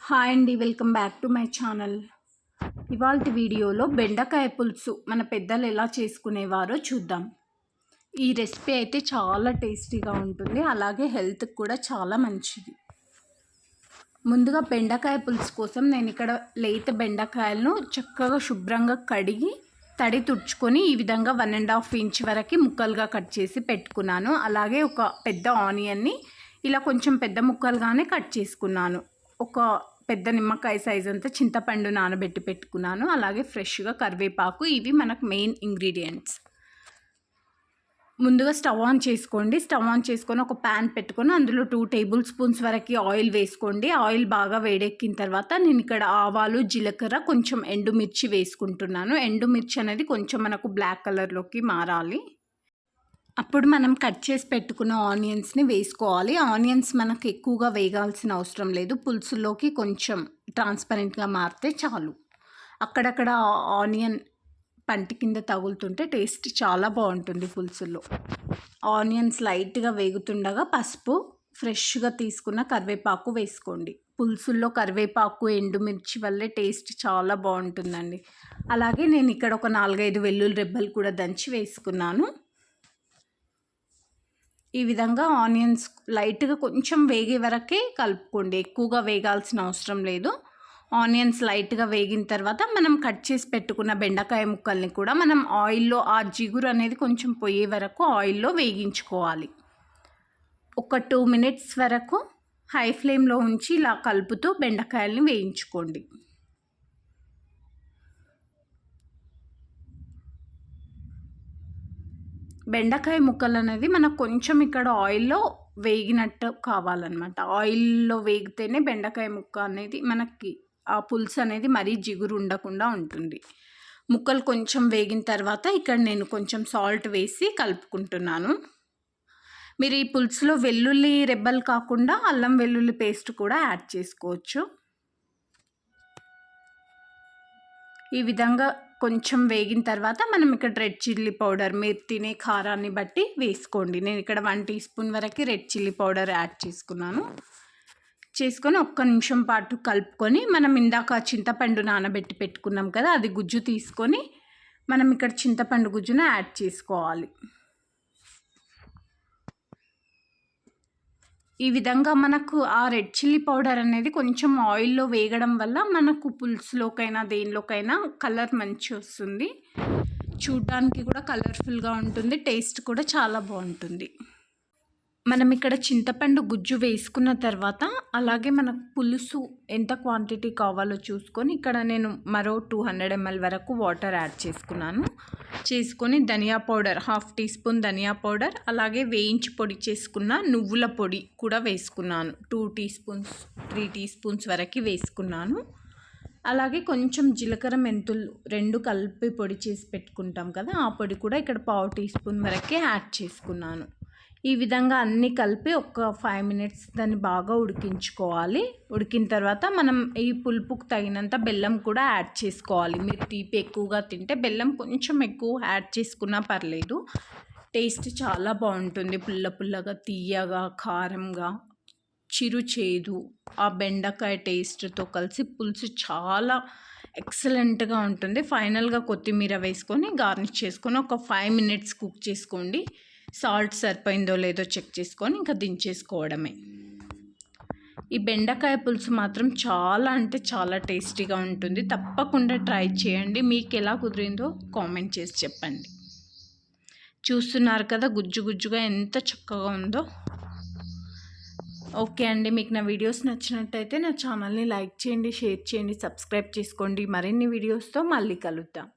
Hi అండి, welcome back to my channel. ఇవాల్టి వీడియోలో బెండకాయ పులుసు మన పెద్దలు ఎలా చేసుకునేవారో చూద్దాం. ఈ రెసిపీ అయితే చాలా టేస్టీగా ఉంటుంది, అలాగే హెల్త్కి కూడా చాలా మంచిది. ముందుగా బెండకాయ పులుసు కోసం నేను ఇక్కడ లేత బెండకాయలను చక్కగా శుభ్రంగా కడిగి తడి తుడుచుకొని ఈ విధంగా 1.5 ఇంచ్ వరకు ముక్కలుగా కట్ చేసి పెట్టుకున్నాను. అలాగే ఒక పెద్ద ఆనియన్ని ఇలా కొంచెం పెద్ద ముక్కలుగానే కట్ చేసుకున్నాను. ఒక పెద్ద నిమ్మకాయ సైజ్ అంతా చింతపండు నానబెట్టి పెట్టుకున్నాను. అలాగే ఫ్రెష్గా కరివేపాకు, ఇవి మనకు మెయిన్ ఇంగ్రీడియంట్స్. ముందుగా స్టవ్ ఆన్ చేసుకోండి. స్టవ్ ఆన్ చేసుకొని ఒక ప్యాన్ పెట్టుకొని అందులో 2 టేబుల్ స్పూన్స్ వరకు ఆయిల్ వేసుకోండి. ఆయిల్ బాగా వేడెక్కిన తర్వాత నేను ఇక్కడ ఆవాలు, జీలకర్ర, కొంచెం ఎండుమిర్చి వేసుకుంటున్నాను. ఎండుమిర్చి అనేది కొంచెం మనకు బ్లాక్ కలర్లోకి మారాలి. అప్పుడు మనం కట్ చేసి పెట్టుకున్న ఆనియన్స్ని వేసుకోవాలి. ఆనియన్స్ మనకు ఎక్కువగా వేగాల్సిన అవసరం లేదు, పులుసులోకి కొంచెం ట్రాన్స్పరెంట్గా మారితే చాలు. అక్కడక్కడ ఆనియన్ పంటి కింద తగులుతుంటే టేస్ట్ చాలా బాగుంటుంది పులుసులో. ఆనియన్స్ లైట్గా వేగుతుండగా పసుపు, ఫ్రెష్గా తీసుకున్న కరివేపాకు వేసుకోండి. పులుసుల్లో కరివేపాకు, ఎండుమిర్చి వల్లే టేస్ట్ చాలా బాగుంటుందండి. అలాగే నేను ఇక్కడ ఒక 4-5 వెల్లుల్లి రెబ్బలు కూడా దంచి వేసుకున్నాను. ఈ విధంగా ఆనియన్స్ లైట్గా కొంచెం వేగే వరకే కలుపుకోండి, ఎక్కువగా వేగాల్సిన అవసరం లేదు. ఆనియన్స్ లైట్గా వేగిన తర్వాత మనం కట్ చేసి పెట్టుకున్న బెండకాయ ముక్కల్ని కూడా మనం ఆయిల్లో, ఆ జిగురు అనేది కొంచెం పోయే వరకు ఆయిల్లో వేగించుకోవాలి. ఒక 2 మినిట్స్ వరకు హై ఫ్లేమ్లో ఉంచి ఇలా కలుపుతూ బెండకాయల్ని వేయించుకోండి. బెండకాయ ముక్కలు అనేది మనకు కొంచెం ఇక్కడ ఆయిల్లో వేగినట్టు కావాలన్నమాట. ఆయిల్లో వేగితేనే బెండకాయ ముక్క అనేది మనకి ఆ పులుసు అనేది మరీ జిగురు ఉండకుండా ఉంటుంది. ముక్కలు కొంచెం వేగిన తర్వాత ఇక్కడ నేను కొంచెం సాల్ట్ వేసి కలుపుకుంటున్నాను. మీరు ఈ పులుసులో వెల్లుల్లి రెబ్బలు కాకుండా అల్లం వెల్లుల్లి పేస్ట్ కూడా యాడ్ చేసుకోవచ్చు. ఈ విధంగా కొంచెం వేగిన తర్వాత మనం ఇక్కడ రెడ్ చిల్లీ పౌడర్, మీరు తినే కారాన్ని బట్టి వేసుకోండి. నేను ఇక్కడ 1 టీ స్పూన్ వరకు రెడ్ చిల్లీ పౌడర్ యాడ్ చేసుకొని 1 నిమిషం పాటు కలుపుకొని మనం ఇందాక చింతపండు నానబెట్టి పెట్టుకున్నాం కదా, అది గుజ్జు తీసుకొని మనం ఇక్కడ చింతపండు గుజ్జును యాడ్ చేసుకోవాలి. ఈ విధంగా మనకు ఆ రెడ్ చిల్లీ పౌడర్ అనేది కొంచెం ఆయిల్లో వేగడం వల్ల మనకు పులుసులోకైనా దేనిలోకైనా కలర్ మంచి వస్తుంది, చూడడానికి కూడా కలర్ఫుల్గా ఉంటుంది, టేస్ట్ కూడా చాలా బాగుంటుంది. మనం ఇక్కడ చింతపండు గుజ్జు వేసుకున్న తర్వాత అలాగే మనకు పులుసు ఎంత క్వాంటిటీ కావాలో చూసుకొని ఇక్కడ నేను మరో 200 ml వరకు వాటర్ యాడ్ చేసుకొని ధనియా పౌడర్ 1/2 టీ స్పూన్ ధనియా పౌడర్, అలాగే వేయించి పొడి చేసుకున్న నువ్వుల పొడి కూడా వేసుకున్నాను. 2 టీ స్పూన్స్ 3 టీ స్పూన్స్ వరకు వేసుకున్నాను. అలాగే కొంచెం జీలకర్ర, మెంతులు 2 కలిపి పొడి చేసి పెట్టుకుంటాం కదా, ఆ పొడి కూడా ఇక్కడ 1/2 టీ స్పూన్ వరకే యాడ్ చేసుకున్నాను. ఈ విధంగా అన్నీ కలిపి ఒక 5 మినిట్స్ దాన్ని బాగా ఉడికించుకోవాలి. ఉడికిన తర్వాత మనం ఈ పులుపుకు తగినంత బెల్లం కూడా యాడ్ చేసుకోవాలి. మీరు తీపి ఎక్కువగా తింటే బెల్లం కొంచెం ఎక్కువ యాడ్ చేసుకున్నా పర్లేదు, టేస్ట్ చాలా బాగుంటుంది. పుల్లగా, తీయగా, కారంగా, చిరు చేదు ఆ బెండకాయ టేస్ట్తో కలిసి పులుసు చాలా ఎక్సలెంట్గా ఉంటుంది. ఫైనల్గా కొత్తిమీర వేసుకొని గార్నిష్ చేసుకొని ఒక 5 మినిట్స్ కుక్ చేసుకోండి. సాల్ట్ సరిపోయిందో లేదో చెక్ చేసుకొని ఇంకా దించేసుకోవడమే. ఈ బెండకాయ పులుసు మాత్రం చాలా అంటే చాలా టేస్టీగా ఉంటుంది, తప్పకుండా ట్రై చేయండి. మీకు ఎలా కుదిరిందో కామెంట్ చేసి చెప్పండి. చూస్తున్నారు కదా గుజ్జుగా ఎంత చక్కగా ఉందో. ఓకే అండి, మీకు నా వీడియోస్ నచ్చినట్టయితే నా ఛానల్ని లైక్ చేయండి, షేర్ చేయండి, సబ్స్క్రైబ్ చేసుకోండి. మరిన్ని వీడియోస్తో మళ్ళీ కలుద్దాం.